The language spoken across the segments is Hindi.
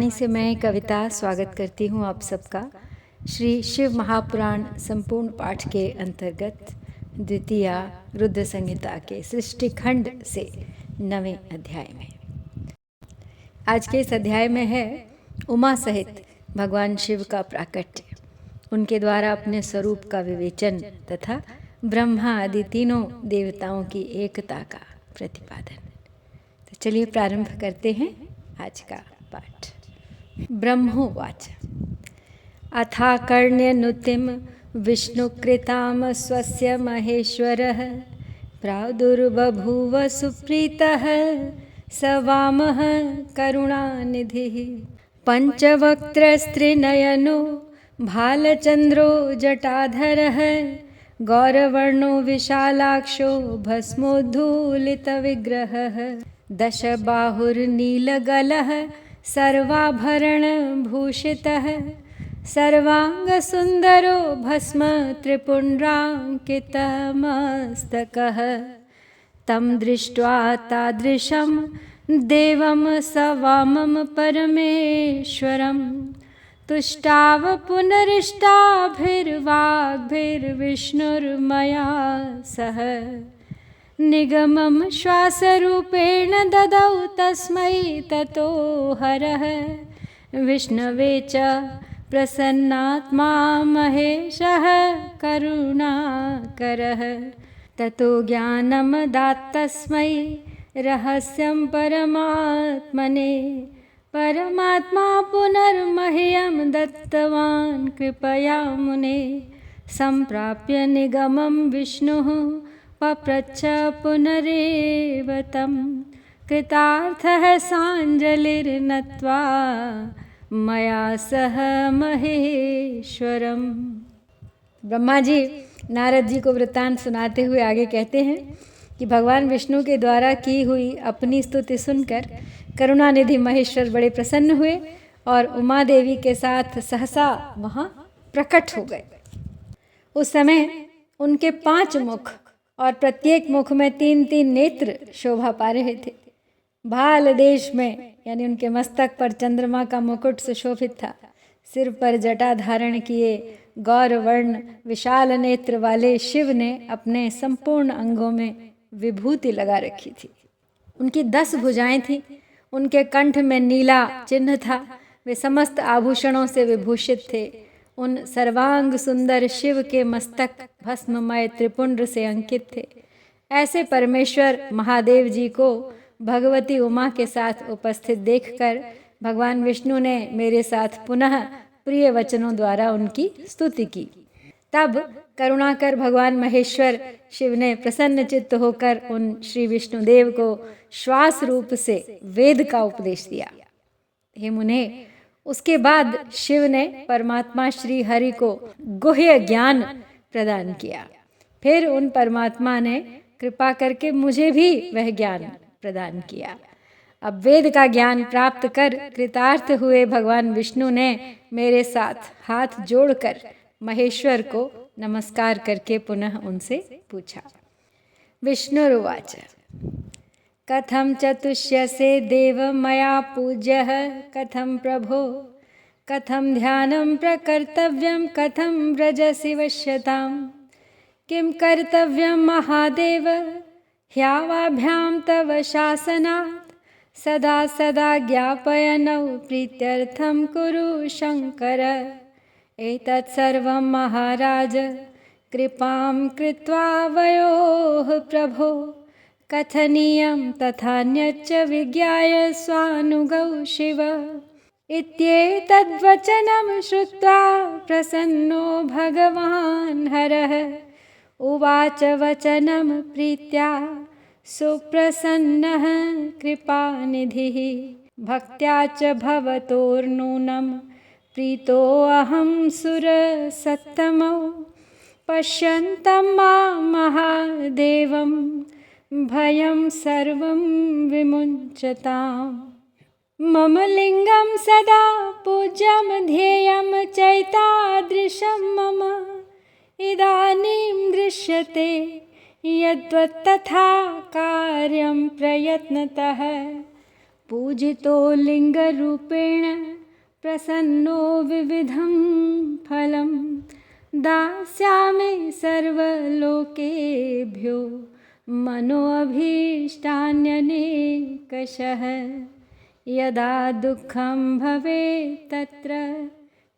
वाणी से मैं कविता स्वागत करती हूँ आप सबका श्री शिव महापुराण संपूर्ण पाठ के अंतर्गत द्वितीय रुद्र संहिता के सृष्टि खंड से 9वें अध्याय में। आज के इस अध्याय में है उमा सहित भगवान शिव का प्राकट्य, उनके द्वारा अपने स्वरूप का विवेचन तथा ब्रह्मा आदि तीनों देवताओं की एकता का प्रतिपादन। तो चलिए प्रारंभ करते हैं आज का पाठ। ब्रह्मोवाच अथाकर्ण्यनुतिं विष्णुकृतां स्वस्य महेश्वरः प्रादुर्बभूव सुप्रीतः स वामः करुणानिधिः पञ्चवक्त्रस्त्रिनयनो भालचन्द्रो जटाधरः गौरवर्णो विशालाक्षो भस्मोद्धूलितविग्रहः दशबाहुर्नीलगलः सर्वाभरणभूषितः सर्वाङ्गसुन्दरो भस्म त्रिपुण्ड्राङ्कितमस्तकः तं दृष्ट्वा तादृशं देवं स वामं परमेश्वरं तुष्टाव पुनरिष्टाभिर्वाग्भिर्विष्णुर्मया सह निगमं श्वासरूपेण ददौ तस्मै ततो हरः विष्णवे च प्रसन्नात्मा महेशः करुणाकरः ततो ज्ञानं दात्तस्मै रहस्यं परमात्मने परमात्मा पुनर्मह्यं दत्तवान् कृपया मुने सम्प्राप्य निगमं विष्णुः पप्रच्छ पुनरेव तं कृतार्थः साञ्जलिर्नत्वा मया सह महेश्वरम। ब्रह्मा जी नारद जी को वृत्तांत सुनाते हुए आगे कहते हैं कि भगवान विष्णु के द्वारा की हुई अपनी स्तुति सुनकर करुणानिधि महेश्वर बड़े प्रसन्न हुए और उमा देवी के साथ सहसा वहाँ प्रकट हो गए। उस समय उनके 5 मुख और प्रत्येक मुख में 3-3 नेत्र शोभा पा रहे थे। भाल देश में यानी उनके मस्तक पर चंद्रमा का मुकुट सुशोभित था। सिर पर जटा धारण किए गौरवर्ण विशाल नेत्र वाले शिव ने अपने संपूर्ण अंगों में विभूति लगा रखी थी। उनकी 10 भुजाएं थीं। उनके कंठ में नीला चिन्ह था। वे समस्त आभूषणों से विभूषित थे। उन सर्वांग सुंदर शिव के मस्तक भस्ममय त्रिपुंड से अंकित थे। ऐसे परमेश्वर महादेव जी को भगवती उमा के साथ उपस्थित देखकर भगवान विष्णु ने मेरे साथ पुनः प्रिय वचनों द्वारा उनकी स्तुति की। तब करुणाकर भगवान महेश्वर शिव ने प्रसन्न चित्त होकर उन श्री विष्णुदेव को श्वास रूप से वेद का उपदेश दिया। हे मुने, उसके बाद शिव ने परमात्मा श्री हरि को गुह्य ज्ञान प्रदान किया। फिर उन परमात्मा ने कृपा करके मुझे भी वह ज्ञान प्रदान किया। अब वेद का ज्ञान प्राप्त कर कृतार्थ हुए भगवान विष्णु ने मेरे साथ हाथ जोड़कर महेश्वर को नमस्कार करके पुनः उनसे पूछा। विष्णुरुवाच कथं चतुष्यसे देव मया पूज्यः कथं प्रभो कथं ध्यानं प्रकर्तव्यं कथं व्रजसि वश्यतां किं कर्तव्यं महादेव ह्यावाभ्यां तव शासनात् सदा सदा ज्ञापयनौ प्रीत्यर्थं कुरु शङ्कर एतत् सर्वं महाराज कृपां कृत्वा वयोः प्रभो कथनीयं तथान्यच्च विज्ञाय स्वानुगौ शिव इत्येतद्वचनं श्रुत्वा प्रसन्नो भगवान् हरः उवाच वचनं प्रीत्या सुप्रसन्नः कृपानिधिः भक्त्या च भवतोर्नूनं प्रीतोऽहं सुरसत्तमौ पश्यन्तं मां महादेवं भयं सर्वं विमुञ्चताम् मम लिङ्गं सदा पूज्यं ध्येयं चैतादृशं मम इदानीं दृश्यते यद्वत् तथा कार्यं प्रयत्नतः पूजितो लिङ्गरूपेण प्रसन्नो विविधं फलं दास्यामि सर्वलोकेभ्यो मनोऽभीष्टान्यनेकशः यदा दुःखं भवेत् तत्र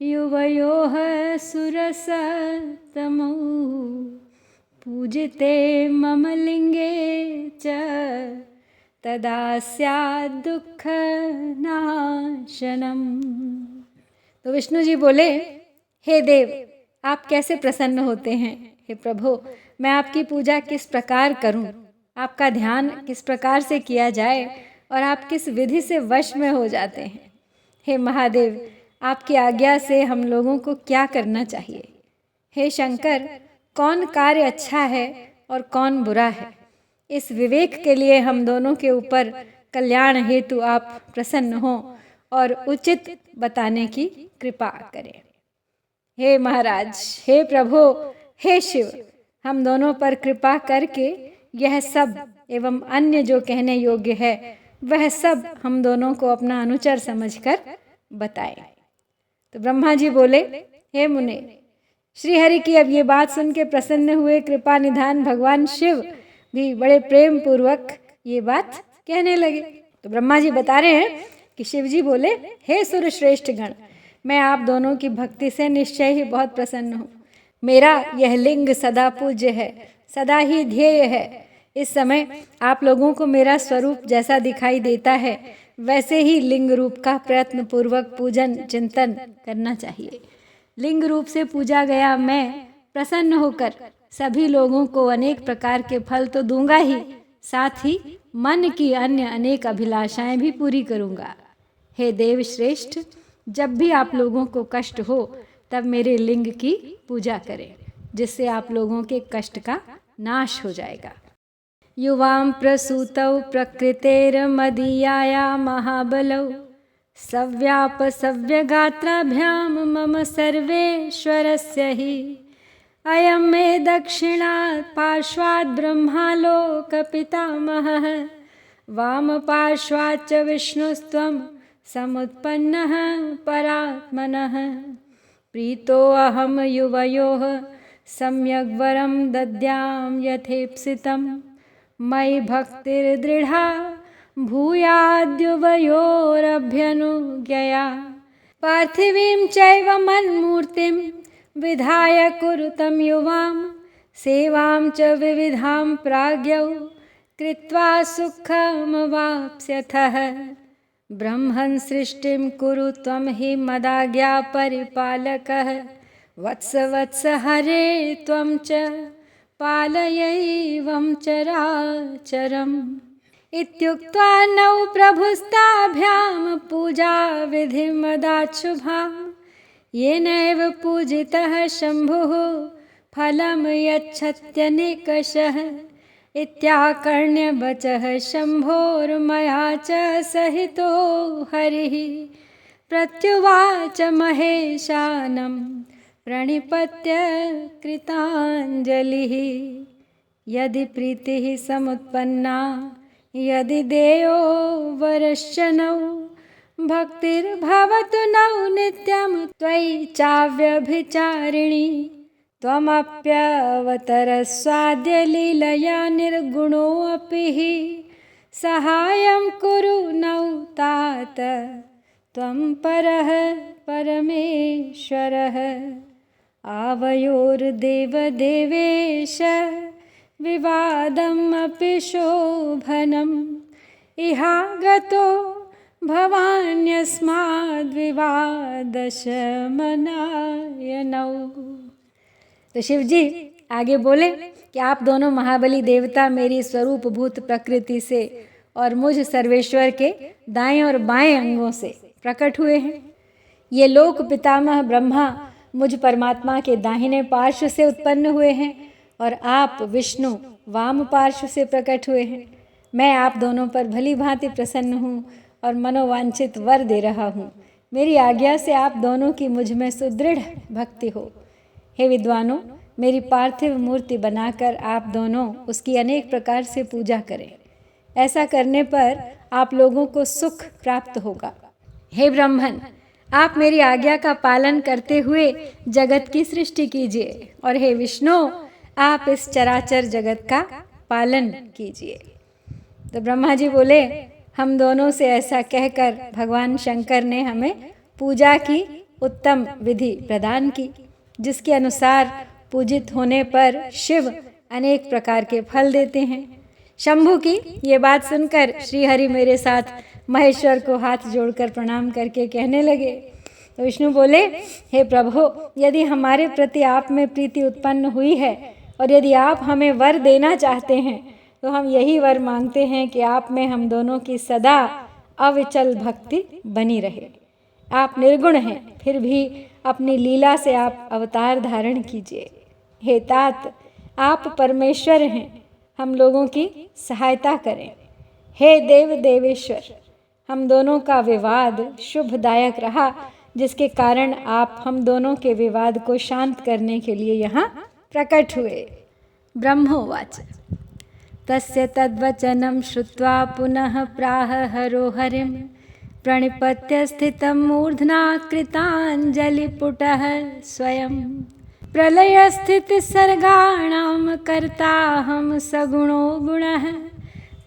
युवयोः सुरसत्तमौ पूजिते मम लिङ्गे च तदा स्यात् दुःखनाशनम्। तो विष्णु जी बोले, हे देव, आप कैसे प्रसन्न होते हैं? हे प्रभु, मैं आपकी पूजा किस प्रकार करूं? आपका ध्यान किस प्रकार से किया जाए और आप किस विधि से वश में हो जाते हैं? हे महादेव, आपकी आज्ञा से हम लोगों को क्या करना चाहिए? हे शंकर, कौन कार्य अच्छा है और कौन बुरा है? इस विवेक के लिए हम दोनों के ऊपर कल्याण हेतु आप प्रसन्न हो और उचित बताने की कृपा करें। हे महाराज, हे प्रभु, हे शिव, हम दोनों पर कृपा करके यह सब एवं अन्य जो कहने योग्य है वह सब हम दोनों को अपना अनुचर समझकर बताएं। तो ब्रह्मा जी बोले, हे मुने, श्री हरि की अब ये बात सुन के प्रसन्न हुए कृपा निधान भगवान शिव भी बड़े प्रेम पूर्वक ये बात कहने लगे। तो ब्रह्मा जी बता रहे हैं कि शिव जी बोले, हे सुर श्रेष्ठ गण, मैं आप दोनों की भक्ति से निश्चय ही बहुत प्रसन्न हूँ। मेरा यह लिंग सदा पूज्य है, सदा ही ध्येय है। इस समय आप लोगों को मेरा स्वरूप जैसा दिखाई देता है वैसे ही लिंग रूप का प्रयत्न पूर्वक पूजन चिंतन करना चाहिए। लिंग रूप से पूजा गया मैं प्रसन्न होकर सभी लोगों को अनेक प्रकार के फल तो दूंगा ही, साथ ही मन की अन्य अनेक अभिलाषाएं भी पूरी करूंगा। हे देव श्रेष्ठ, जब भी आप लोगों को कष्ट हो तब मेरे लिंग की पूजा करें, जिससे आप लोगों के कष्ट का नाश हो जाएगा। युवां प्रसूतौ प्रकृतेर्मदीयाया महाबलौ सव्याप सव्यगात्राभ्यां मम सर्वेश्वरस्य हि अयं मे दक्षिणात् पार्श्वात् ब्रह्मालोकपितामहः वामपार्श्वाच्च विष्णुस्त्वं समुत्पन्नः परात्मनः प्रीतोऽहं युवयोः सम्यग् वरं दद्यां यथेप्सितं मयि भक्तिर्दृढा भूयाद्युवयोरभ्यनुज्ञया पार्थिवीं चैव मन्मूर्तिं विधाय कुरुतं युवां सेवां च विविधां प्राज्ञौ कृत्वा सुखमवाप्स्यथः ब्रह्मन् सृष्टिं कुरु त्वं हि मदाज्ञा परिपालकः वत्स वत्स हरे त्वं च पालयैवं चराचरम् इत्युक्त्वा नौ प्रभुस्ताभ्यां पूजा विधिमदाच्छुभा येनैव पूजितः शम्भुः फलं यच्छत्यनेकशः इत्याकर्ण्य वचः शम्भोर्मया च सहितो हरिः प्रत्युवाच महेशानं प्रणिपत्य कृताञ्जलिः यदि प्रीतिः समुत्पन्ना यदि देयो वरश्च नौ भक्तिर्भवतु नौ नित्यं त्वयि चाव्यभिचारिणि त्वमप्यवतरस्वाद्य लीलया निर्गुणोऽपि हि सहायं कुरु नौ तात त्वं परः परमेश्वरः आवयोर्देवदेवेश विवादम् अपि शोभनम् इहागतो भवान्यस्माद्विवादशमनायनौ। तो शिव जी आगे बोले कि आप दोनों महाबली देवता मेरी स्वरूपभूत प्रकृति से और मुझ सर्वेश्वर के दाएं और बाएं अंगों से प्रकट हुए हैं। ये लोक पितामह ब्रह्मा मुझ परमात्मा के दाहिने पार्श्व से उत्पन्न हुए हैं और आप विष्णु वाम पार्श्व से प्रकट हुए हैं। मैं आप दोनों पर भली भांति प्रसन्न हूँ और मनोवांछित वर दे रहा हूँ। मेरी आज्ञा से आप दोनों की मुझ में सुदृढ़ भक्ति हो। हे विद्वानों, मेरी पार्थिव मूर्ति बनाकर आप दोनों उसकी अनेक प्रकार से पूजा करें। ऐसा करने पर आप लोगों को सुख प्राप्त होगा। हे ब्राह्मण, आप मेरी आज्ञा का पालन करते हुए जगत की सृष्टि कीजिए, और हे विष्णु, आप इस चराचर जगत का पालन कीजिए। तो ब्रह्मा जी बोले, हम दोनों से ऐसा कहकर भगवान शंकर ने हमें पूजा की उत्तम विधि प्रदान की, जिसके अनुसार पूजित होने पर शिव अनेक प्रकार के फल देते हैं। शंभु की ये बात सुनकर श्री हरि मेरे साथ महेश्वर को हाथ जोड़कर प्रणाम करके कहने लगे। तो विष्णु बोले, हे प्रभु, यदि हमारे प्रति आप में प्रीति उत्पन्न हुई है और यदि आप हमें वर देना चाहते हैं तो हम यही वर मांगते हैं कि आप में हम दोनों की सदा अविचल भक्ति बनी रहे। आप निर्गुण हैं, फिर भी अपनी लीला से आप अवतार धारण कीजिए। हे तात, आप परमेश्वर हैं, हम लोगों की सहायता करें। हे देव देवेश्वर, हम दोनों का विवाद शुभदायक रहा, जिसके कारण आप हम दोनों के विवाद को शांत करने के लिए यहाँ प्रकट हुए। ब्रह्मोवाच तस्य तद्वचनं श्रुत्वा पुनः प्राह हरो हरिं प्रणिपत्य स्थितं मूर्ध्ना कृताञ्जलिपुटः स्वयं। प्रलयस्थितिसर्गाणां कर्ताहं सगुणो गुणः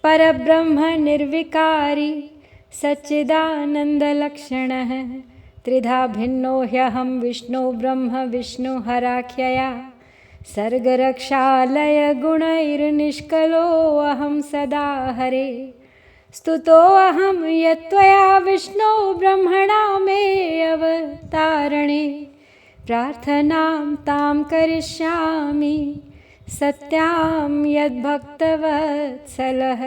परब्रह्म निर्विकारी सच्चिदानन्दलक्षणः। त्रिधा भिन्नो ह्यहं विष्णु ब्रह्म विष्णुहराख्यया सर्गरक्षालय गुणैर्निष्कलो अहं सदा हरे। स्तुतो अहं यत्त्वया विष्णो ब्रह्मणा मे अवतारणे प्रार्थनां तां करिष्यामि सत्यां यद्भक्तवत्सलः।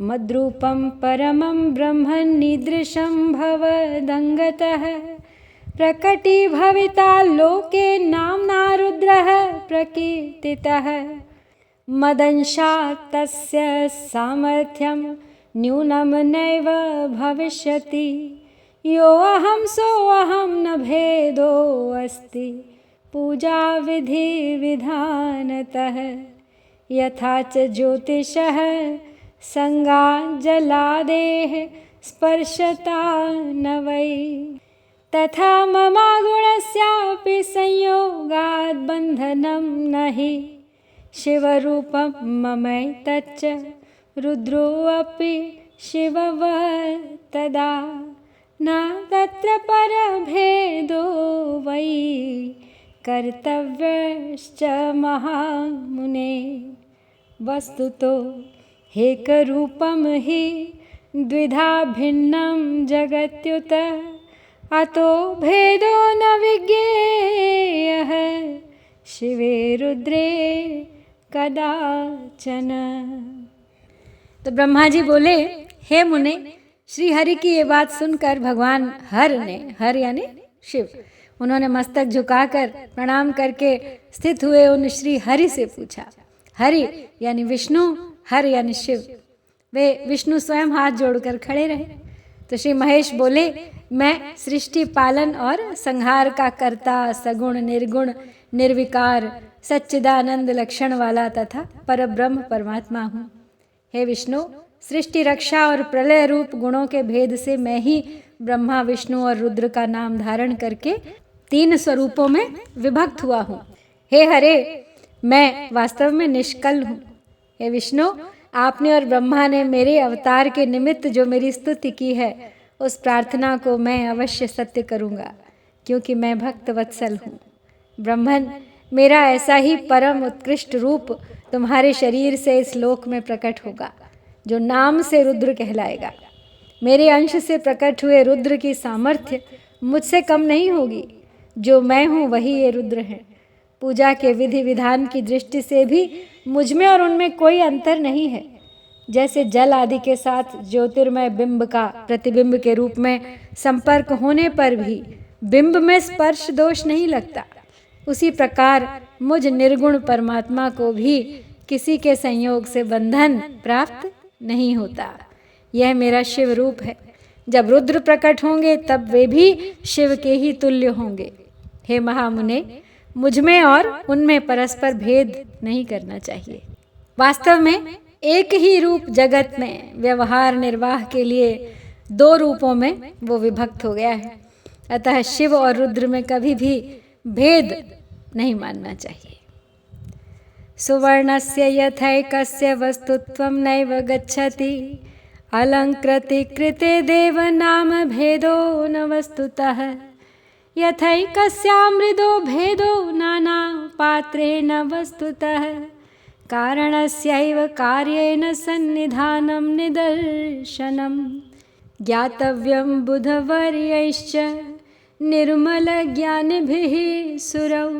मद्रूपं परमं ब्रह्मन्नीदृशं भवदङ्गतः प्रकटीभविता लोके नाम्ना रुद्रः प्रकीर्तितः। मदंशात् तस्य सामर्थ्यं न्यूनं नैव भविष्यति। यो अहं सो अहं न भेदो अस्ति पूजा विधि विधानतः। यथा च ज्योतिषः संगाज्जलादेः स्पर्शता न वै, तथा ममा गुणस्यापि संयोगात् बन्धनं न हि। शिवरूपं ममैतच्च रुद्रोऽपि शिववत्तदा। न तत्र परभेदो वै कर्तव्यश्च महामुने। वस्तुतो हेकरूपं हि द्विधा भिन्नं जगत्युत। अतो भेदो न विज्ञेयः शिवे रुद्रे कदाचन। तो ब्रह्मा जी बोले, हे मुने, श्री हरि की ये बात सुनकर भगवान हर ने, हर यानी शिव, उन्होंने मस्तक झुकाकर प्रणाम करके स्थित हुए उन श्री हरि से पूछा। हरि यानी विष्णु, हर यानी शिव। वे विष्णु स्वयं हाथ जोड़कर खड़े रहे। तो श्री महेश बोले, मैं सृष्टि पालन और संहार का कर्ता, सगुण निर्गुण निर्विकार सच्चिदानंद लक्षण वाला तथा परब्रह्म परमात्मा हूँ। हे विष्णु, सृष्टि रक्षा और प्रलय रूप गुणों के भेद से मैं ही ब्रह्मा विष्णु और रुद्र का नाम धारण करके 3 स्वरूपों में विभक्त हुआ हूँ। हे हरे, मैं वास्तव में निष्कल हूँ। हे विष्णु, आपने और ब्रह्मा ने मेरे अवतार के निमित्त जो मेरी स्तुति की है, उस प्रार्थना को मैं अवश्य सत्य करूँगा, क्योंकि मैं भक्त वत्सल हूँ। ब्रह्मन, मेरा ऐसा ही परम उत्कृष्ट रूप तुम्हारे शरीर से इस लोक में प्रकट होगा, जो नाम से रुद्र कहलाएगा। मेरे अंश से प्रकट हुए रुद्र की सामर्थ्य मुझसे कम नहीं होगी। जो मैं हूँ वही ये रुद्र हैं। पूजा के विधि विधान की दृष्टि से भी मुझ में और उनमें कोई अंतर नहीं है। जैसे जल आदि के साथ ज्योतिर्मय बिंब का प्रतिबिंब के रूप में संपर्क होने पर भी बिंब में स्पर्श दोष नहीं लगता, उसी प्रकार मुझ निर्गुण परमात्मा को भी किसी के संयोग से बंधन प्राप्त नहीं होता। यह मेरा शिव रूप है। जब रुद्र प्रकट होंगे तब वे भी शिव के ही तुल्य होंगे। हे महामुने, मुझ में और उनमें परस्पर भेद नहीं करना चाहिए। वास्तव में एक ही रूप जगत में व्यवहार निर्वाह के लिए दो रूपों में वो विभक्त हो गया है। अतः शिव और रुद्र में कभी भी भेद नहीं मानना चाहिए। सुवर्णस्य यथैकस्य वस्तुत्वं नैव गच्छति, अलंकृति कृते देव नाम भेदो न वस्तुतः। यथैकस्यामृदो भेदो नाना पात्रे न वस्तुतः, कारणस्यैव कार्येन सन्निधानं निदर्शनम्। ज्ञातव्यं बुधवर्यैश्च निर्मलज्ञानिभिः सुरौ,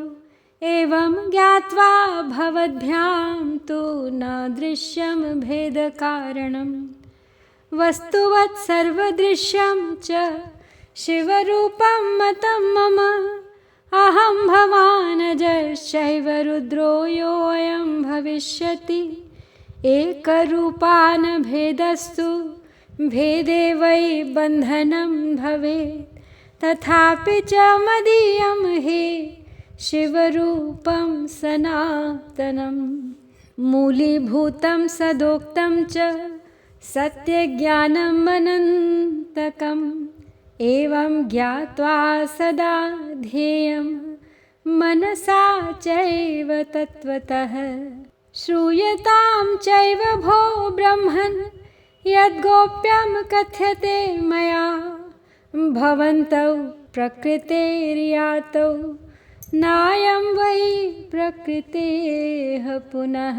एवं ज्ञात्वा भवद्भ्यां तु न दृश्यं भेदकारणम्। वस्तुवत् सर्वदृश्यं च शिवरूपं मतं मम, अहं भवानजश्चैव रुद्रो योऽयं भविष्यति। एकरूपान् भेदस्तु भेदे वै बन्धनं भवेत्, तथापि च मदीयं हि शिवरूपं सनातनं। मूलीभूतं सदोक्तं च सत्यज्ञानम् अनन्तकम्, एवं ज्ञात्वा सदा ध्येयं मनसा चैव तत्त्वतः। श्रूयतां चैव भो ब्रह्मन् यद्गोप्यं कथ्यते मया, भवन्तौ प्रकृतेर्यातौ नायं वै प्रकृतेः पुनः।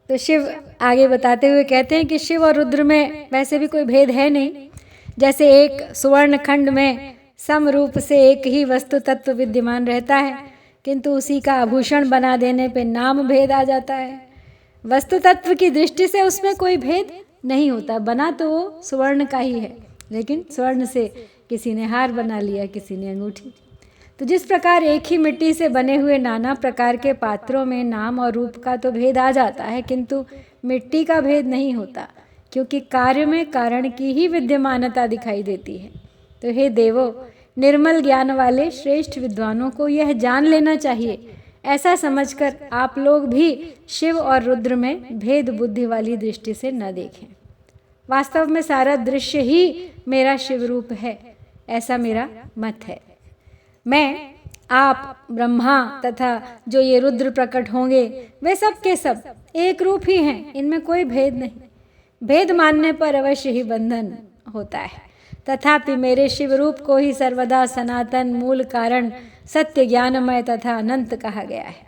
तो शिव आगे बताते हुए कहते हैं कि शिव और रुद्र में वैसे भी कोई भेद है नहीं। जैसे एक सुवर्ण खंड में सम रूप से एक ही वस्तु तत्व विद्यमान रहता है, किंतु उसी का आभूषण बना देने पे नाम भेद आ जाता है। वस्तु तत्व की दृष्टि से उसमें कोई भेद नहीं होता, बना तो वो सुवर्ण का ही है, लेकिन स्वर्ण से किसी ने हार बना लिया, किसी ने अंगूठी। तो जिस प्रकार एक ही मिट्टी से बने हुए नाना प्रकार के पात्रों में नाम और रूप का तो भेद आ जाता है, किंतु मिट्टी का भेद नहीं होता, क्योंकि कार्य में कारण की ही विद्यमानता दिखाई देती है। तो हे देवो, निर्मल ज्ञान वाले श्रेष्ठ विद्वानों को यह जान लेना चाहिए, ऐसा समझकर आप लोग भी शिव और रुद्र में भेद बुद्धि वाली दृष्टि से न देखें। वास्तव में सारा दृश्य ही मेरा शिव रूप है, ऐसा मेरा मत है। मैं, आप, ब्रह्मा तथा जो ये रुद्र प्रकट होंगे वे सब के सब एक रूप ही हैं, इनमें कोई भेद नहीं। भेद मानने पर अवश्य ही बंधन होता है, तथापि मेरे शिव रूप को ही सर्वदा सनातन, मूल कारण, सत्य, ज्ञानमय तथा अनंत कहा गया है।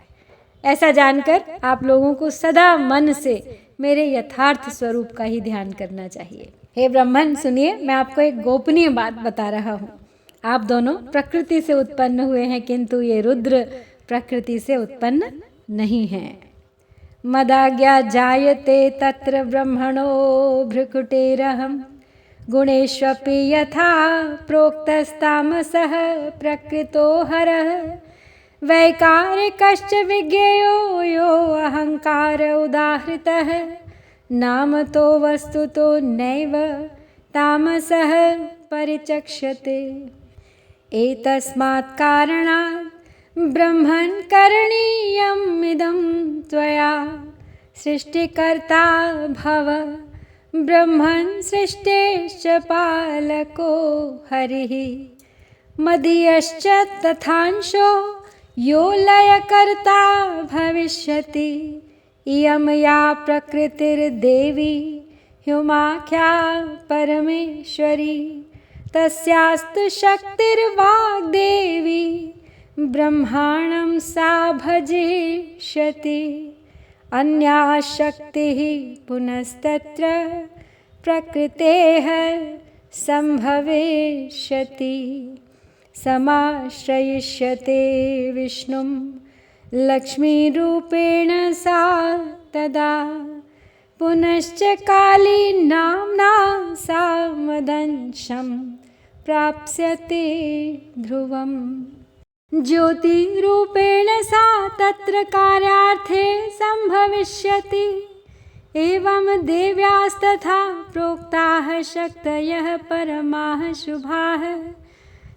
ऐसा जानकर आप लोगों को सदा मन से मेरे यथार्थ स्वरूप का ही ध्यान करना चाहिए। हे ब्रह्मन, सुनिए, मैं आपको एक गोपनीय बात बता रहा हूँ। आप दोनों प्रकृति से उत्पन्न हुए हैं, किंतु ये रुद्र प्रकृति से उत्पन्न नहीं हैं। मदाज्ञा जायते तत्र ब्रह्मणो भ्रुकुटेरहम्, गुणेष्वपि यथा प्रोक्तस्तामसः प्रकृतो हरः। वैकारिकश्च विज्ञेयो यो अहंकार उदाहृतः, नामतो वस्तुतो नैव तामसः परिचक्ष्यते। एतस्मात् कारणात् ब्रह्मन् करणीयम् इदं त्वया, सृष्टिकर्ता भव ब्रह्मन् सृष्टेश्च पालको हरिः। मदीयश्च तथांशो यो लयकर्ता भविष्यति। इयं या प्रकृतिर्देवी ह्युमाख्या परमेश्वरी, तस्यास्तु शक्तिर्वाग्देवी ब्रह्माणं सा भजिष्यति। अन्या शक्तिः पुनस्तत्र प्रकृतेः संभविष्यति। समाश्रयिष्यते विष्णुं लक्ष्मीरूपेण सा तदा, पुनश्च काली नाम्ना सा मदंशं प्राप्स्यते ध्रुवम्। ज्योतिरूपेण सा तत्र कार्यार्थे संभविष्यति। एवं देव्यास्तथा प्रोक्ताः शक्तयः परमाः शुभाः,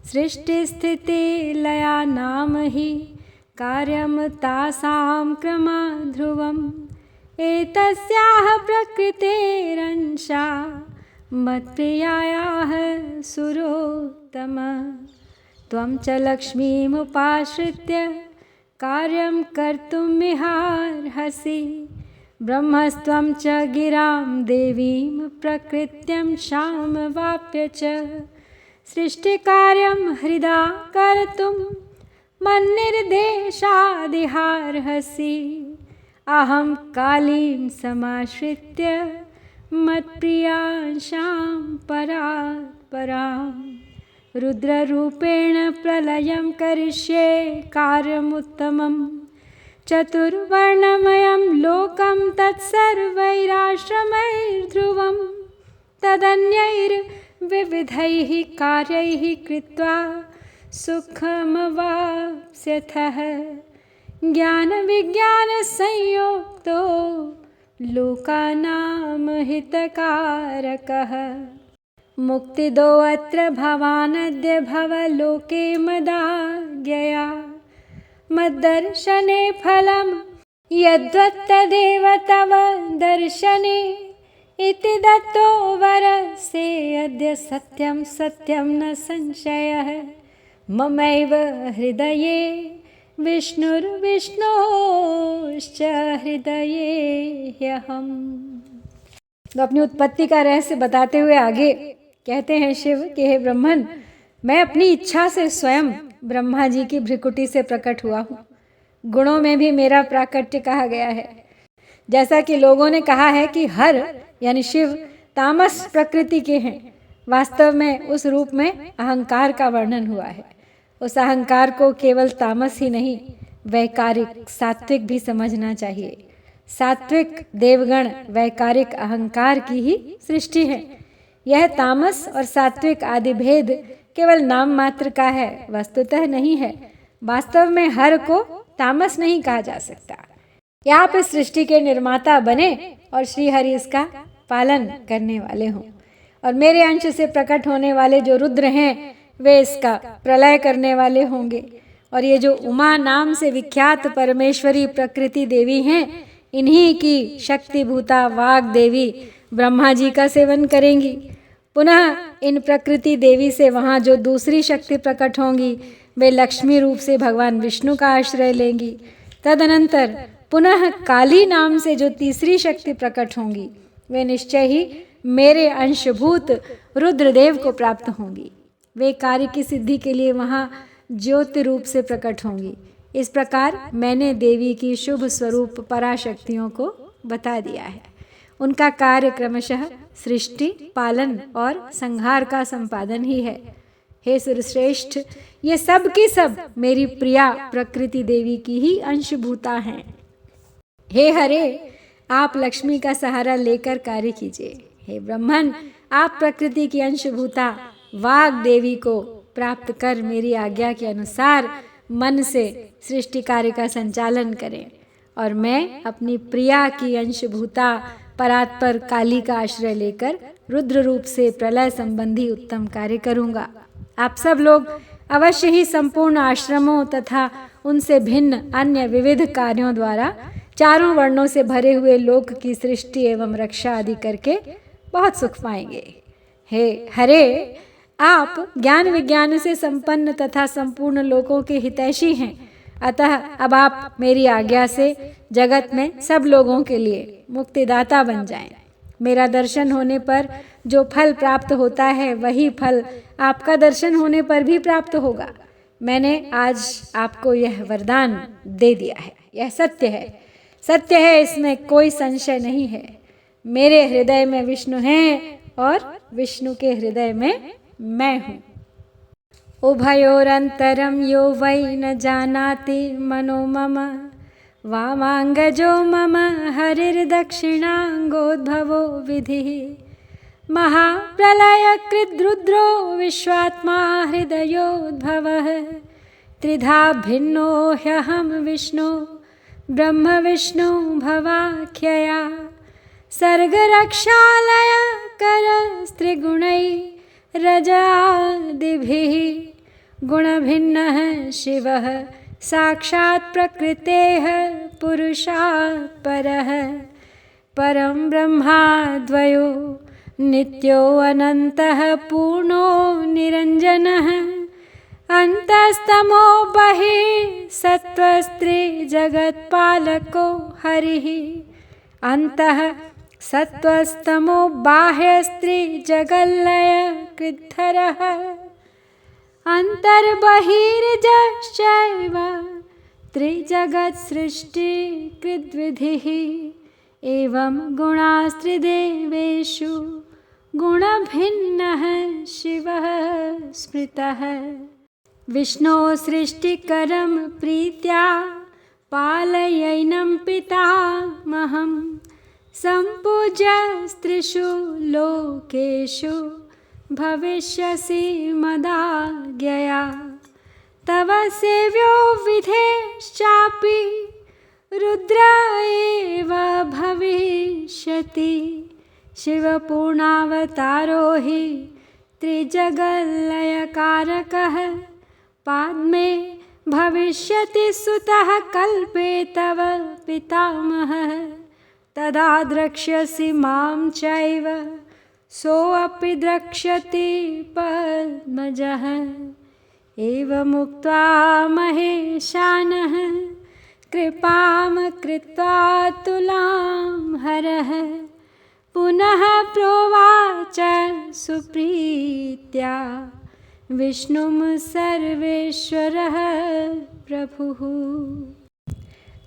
सृष्टिस्थितिलया नाम हि कार्यं तासां क्रमध्रुवम्। एतस्याः प्रकृतेरंशा मत्प्रियायाः सुरोत्तम। त्वं च लक्ष्मीमुपाश्रित्य कार्यं कर्तुमिहार्हसि। ब्रह्मस्त्वं च गिरां देवीं प्रकृत्यं क्षामवाप्य च सृष्टिकार्यं हृदा कर्तुं मन्निर्देशादिहार्हसि। अहं कालीं समाश्रित्य मत्प्रियांशां परात्पराम् रुद्ररूपेण प्रलयं करिष्ये कार्यमुत्तमम्। चतुर्वर्णमयं लोकं तत्सर्वैराश्रमैर्ध्रुवं तदन्यैर्विविधैः कार्यैः कृत्वा सुखमवाप्स्यथः। ज्ञानविज्ञानसंयोक्तो लोकानां हितकारकः। मुक्तिदो अत्र भवानद्य भवलोके मदाज्ञया। मद्दर्शने फलं यद्वत्तदेव तव दर्शने इति दत्तो वरसे अद्य सत्यं सत्यं न संशयः। ममैव हृदये विष्णुर्विष्णोश्च हृदये ह्यहम्। तो अपनी उत्पत्ति का रहस्य बताते हुए आगे कहते हैं शिव कि हे ब्रह्मन, मैं अपनी इच्छा से स्वयं ब्रह्मा जी की भ्रिकुटी से प्रकट हुआ हूँ। गुणों में भी मेरा प्राकट्य कहा गया है। जैसा कि लोगों ने कहा है कि हर यानी शिव तामस प्रकृति के हैं, वास्तव में उस रूप में अहंकार का वर्णन हुआ है। उस अहंकार को केवल तामस ही नहीं, वैकारिक सात्विक भी समझना चाहिए। सात्विक देवगण वैकारिक अहंकार की ही सृष्टि है। यह तामस और सात्विक आदि भेद केवल नाम मात्र का है, वस्तुतः नहीं है। वास्तव में हर को तामस नहीं कहा जा सकता। या आप इस सृष्टि के निर्माता बने और श्री हरि इसका पालन करने वाले हों, और मेरे अंश से प्रकट होने वाले जो रुद्र हैं वे इसका प्रलय करने वाले होंगे। और ये जो उमा नाम से विख्यात परमेश्वरी प्रकृति देवी हैं, इन्हीं की शक्तिभूता वाग देवी ब्रह्मा जी का सेवन करेंगी। पुनः इन प्रकृति देवी से वहाँ जो दूसरी शक्ति प्रकट होंगी वे लक्ष्मी रूप से भगवान विष्णु का आश्रय लेंगी। तदनंतर पुनः काली नाम से जो तीसरी शक्ति प्रकट होंगी वे निश्चय ही मेरे अंशभूत रुद्रदेव को प्राप्त होंगी। वे कार्य की सिद्धि के लिए वहाँ ज्योति रूप से प्रकट होंगी। इस प्रकार मैंने देवी की शुभ स्वरूप पराशक्तियों को बता दिया है। उनका कार्य क्रमशः सृष्टि, पालन और संहार का संपादन ही है। हे सुरश्रेष्ठ, ये सब की सब मेरी प्रिया प्रकृति देवी की ही अंशभूता हैं। हे हरे, आप लक्ष्मी का सहारा लेकर कार्य कीजिए। हे ब्रह्मन, आप प्रकृति की अंशभूता वाग देवी को प्राप्त कर मेरी आज्ञा के अनुसार मन से सृष्टि कार्य का संचालन करें, और मैं अपनी प्रिया की अंशभूता परात्पर काली का आश्रय लेकर रुद्र रूप से प्रलय संबंधी उत्तम कार्य करूंगा। आप सब लोग अवश्य ही संपूर्ण आश्रमों तथा उनसे भिन्न अन्य विविध कार्यों द्वारा चारों वर्णों से भरे हुए लोक की सृष्टि एवं रक्षा आदि करके बहुत सुख पाएंगे। हे हरे, आप ज्ञान विज्ञान से संपन्न तथा संपूर्ण लोकों के हितैषी हैं। अतः अब आप मेरी आज्ञा से जगत में सब लोगों के लिए मुक्तिदाता बन जाएं। मेरा दर्शन होने पर जो फल प्राप्त होता है वही फल आपका दर्शन होने पर भी प्राप्त होगा। मैंने आज आपको यह वरदान दे दिया है। यह सत्य है, सत्य है, इसमें कोई संशय नहीं है। मेरे हृदय में विष्णु हैं और विष्णु के हृदय में मैं हूँ। उभयोरन्तरं यो वै न जानाति मनो मम वामांगजो मम हरिर्दक्षिणांगोद्भवो विधिः महाप्रलयकृद्रुद्रो विश्वात्मा हृदयोद्भवः त्रिधा भिन्नो ह्यहं विष्णु ब्रह्म विष्णु भवाख्यया सर्गरक्षालय करस्त्रिगुणैरजादिभिः गुणभिन्नः शिवः साक्षात् प्रकृतेः पुरुषात् परः परं ब्रह्माद्वयो नित्यो अनन्तः पूर्णो निरञ्जनः अन्तस्तमो बहिः सत्त्वस्त्रिजगत्पालको हरिः अन्तः सत्त्वस्तमो बाह्यस्त्रिजगल्लयकृद्धरः अन्तर्बहिर्जश्चैव त्रिजगत्सृष्टिकृद्विधिः एवं गुणास्त्रिदेवेषु गुणभिन्नः शिवः स्मृतः विष्णो सृष्टिकरं प्रीत्या पालयैनं पितामहं सम्पूज्य स्त्रिषु लोकेषु भविष्यसि मदाज्ञया तव सेव्यो विधेश्चापि रुद्र एव भविष्यति शिवपूर्णावतारो हि त्रिजगल्लयकारकः पाद्मे भविष्यति सुतः कल्पे तव पितामहः तदा द्रक्ष्यसि मां चैव सोऽपि द्रक्ष्यति पद्मजः एवमुक्त्वा महेशानः कृपां कृत्वा तुलां हरः पुनः प्रोवाच सुप्रीत्या विष्णुं सर्वेश्वरः प्रभुः।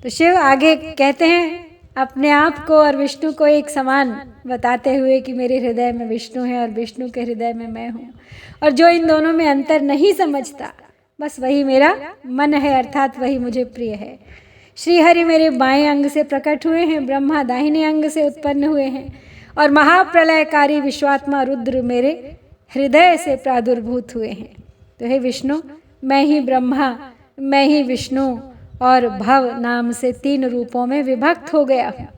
तो शिव आगे कहते हैं अपने आप को और विष्णु को एक समान बताते हुए कि मेरे हृदय में विष्णु है और विष्णु के हृदय में मैं हूँ, और जो इन दोनों में अंतर नहीं समझता बस वही मेरा मन है, अर्थात वही मुझे प्रिय है। श्रीहरि मेरे बाएं अंग से प्रकट हुए हैं, ब्रह्मा दाहिने अंग से उत्पन्न हुए हैं और महाप्रलयकारी विश्वात्मा रुद्र मेरे हृदय से प्रादुर्भूत हुए हैं। तो हे विष्णु, मैं ही ब्रह्मा, मैं ही विष्णु और भव नाम से 3 रूपों में विभक्त हो गया हूँ।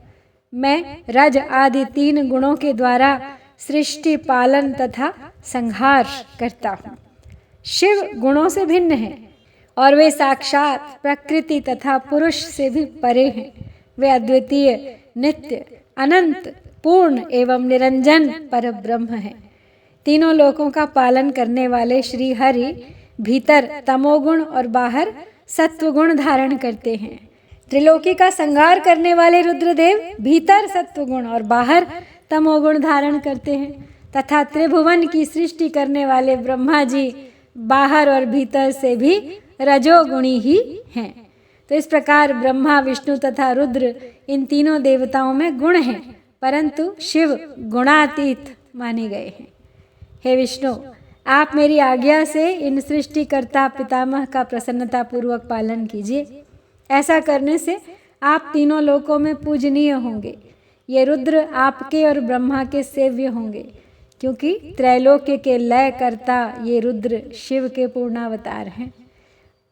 मैं रज आदि 3 गुणों के द्वारा सृष्टि, पालन तथा संहार करता हूँ। शिव गुणों से भिन्न हैं और वे साक्षात प्रकृति तथा पुरुष से भी परे हैं। वे अद्वितीय, नित्य, अनंत, पूर्ण एवं निरंजन परब्रह्म हैं। तीनों लोकों का पालन करने वाले श्री हरि भीतर तमोगुण और बाहर सत्वगुण धारण करते हैं। त्रिलोकी का संहार करने वाले रुद्रदेव भीतर सत्वगुण और बाहर तमोगुण धारण करते हैं तथा त्रिभुवन की सृष्टि करने वाले ब्रह्मा जी बाहर और भीतर से भी रजोगुणी ही हैं। तो इस प्रकार ब्रह्मा, विष्णु तथा रुद्र इन तीनों देवताओं में गुण हैं, परंतु शिव गुणातीत माने गए हैं। हे विष्णु, आप मेरी आज्ञा से इन सृष्टिकर्ता पितामह का प्रसन्नतापूर्वक पालन कीजिए। ऐसा करने से आप तीनों लोकों में पूजनीय होंगे। ये रुद्र आपके और ब्रह्मा के सेव्य होंगे, क्योंकि त्रैलोक्य के लय करता ये रुद्र शिव के पूर्णावतार हैं।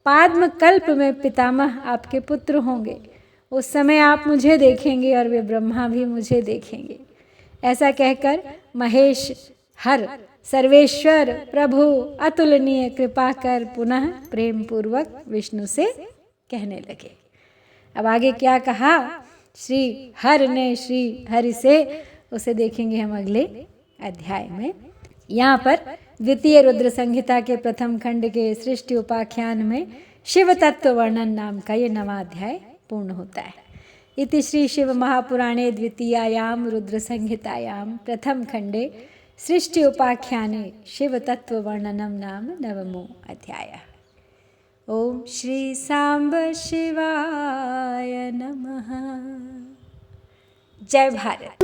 पाद्म कल्प में पितामह आपके पुत्र होंगे। उस समय आप मुझे देखेंगे और वे ब्रह्मा भी मुझे देखेंगे। ऐसा कहकर महेश, हर, सर्वेश्वर, प्रभु, अतुलनीय कृपा कर पुनः प्रेम पूर्वक विष्णु से कहने लगे। अब आगे क्या कहा श्री हर ने श्री हरि से, उसे देखेंगे हम अगले अध्याय में। यहाँ पर द्वितीय रुद्र संहिता के प्रथम खंड के सृष्टि उपाख्यान में शिव तत्व वर्णन नाम का ये 9वां अध्याय पूर्ण होता है। इति श्री शिव महापुराणे द्वितीयायां रुद्र संहितायां प्रथम खंडे सृष्टि उपाख्याने शिव तत्व वर्णनम नाम 9मो अध्याय। ओम श्री सांब शिवाय नमः। जय भारत।